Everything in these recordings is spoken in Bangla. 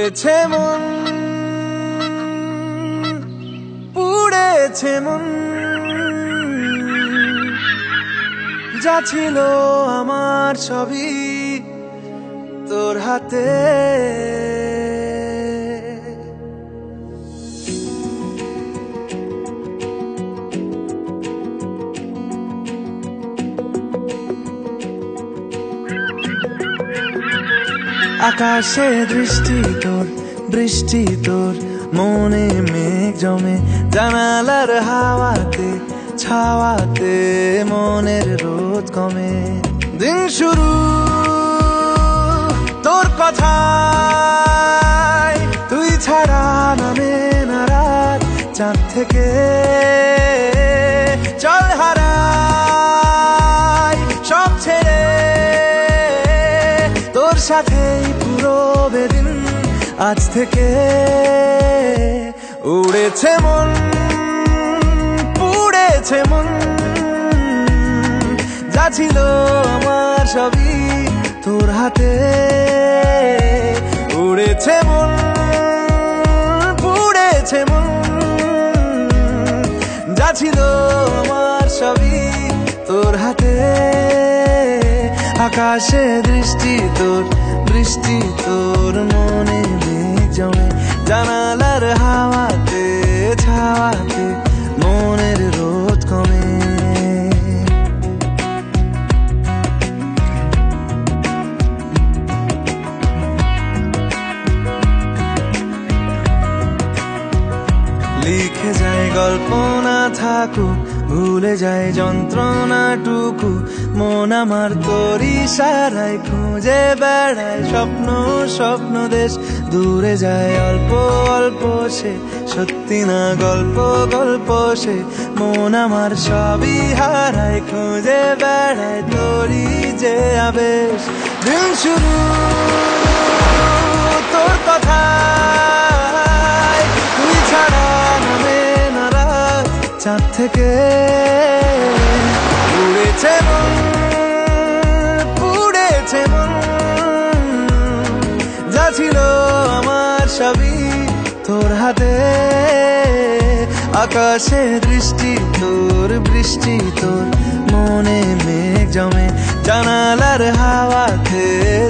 উড়েছে মন, পুড়েছে মন, যা ছিল আমার সবই তোর হাতে। আকাশে দৃষ্টি তোর, বৃষ্টি তোর, মনে মেঘ জমে, জানালার হাওয়াতে ছাওয়াতে মনের রোদ কমে। দিন শুরু তোর কথায়, তুই ছাড়া নামে না রাত, চাঁদ থেকে চল হারাই সব ছেড়ে, তোর সাথেই পুরো বেদিন আজ থেকে। উড়েছে মন, পুড়েছে মন, যা ছিল আমার সবই তোর হাতে। উড়েছে মন, পুড়েছে মন, যা ছিল আমার সবই তোর হাতে। আকাশে দৃষ্টি তোর, বৃষ্টি তোর, মনে মেঘ জমে, জানালার হাওয়াতে ছাওয়াতে মনের রোদ কমে। লিখে যায় গল্প না থাকুক, ভুলে যায় যন্ত্রণাটুকু, মন আমার তোর ইশারায় খুঁজে বেড়ায় স্বপ্ন স্বপ্ন দেশ। দূরে যায় অল্প অল্প সে, সত্যি না গল্প গল্প সে, মন আমার সবই হারায় খুঁজে বেড়ায় তোরই যে আবেশ। দিন শুরু তোর কথায়, তুই ছাড়া নামে না রাত, চাঁদ থেকে উড়েছে মন, পুড়েছে মন, যা ছিল আমার সবই তোর হাতে। আকাশে দৃষ্টি তোর, বৃষ্টি তোর, মনে মেঘ জমে, জানালার হাওয়াতে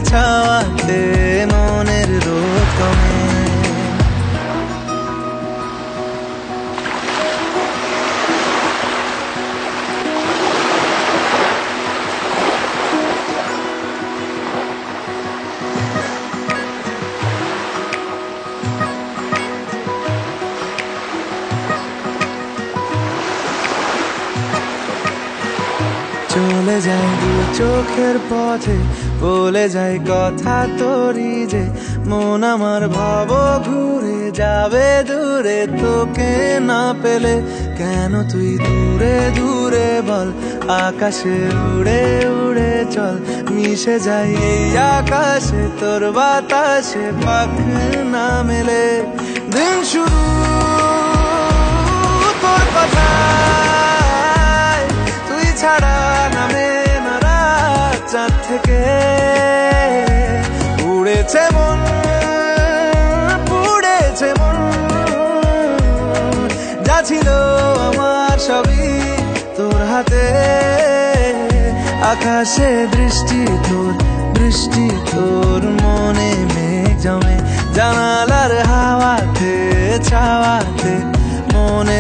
ছাওয়াতে মনের রোদ কমে। চলে যায় দু চোখের পথে, বলে যায় কথা তোরই যে, মন আমার ভাব ঘুরে যাবে দূরে তোকে না পেলে। কেন তুই দূরে দূরে বল, আকাশে উড়ে উড়ে চল, মিশে যাই এই আকাশে তোর বাতাসে, পাখ না মেলে। দিন শুরু তোর কথায়, তুই ছাড়া নামে না রাত, চাঁদ থেকে উড়েছে মন, পুড়েছে মন, যা ছিল আমার সবই তোর হাতে। আকাশে দৃষ্টি তোর, বৃষ্টি তোর, মনে মেঘ জমে, জানালার হাওয়াতে ছাওয়াতে মনে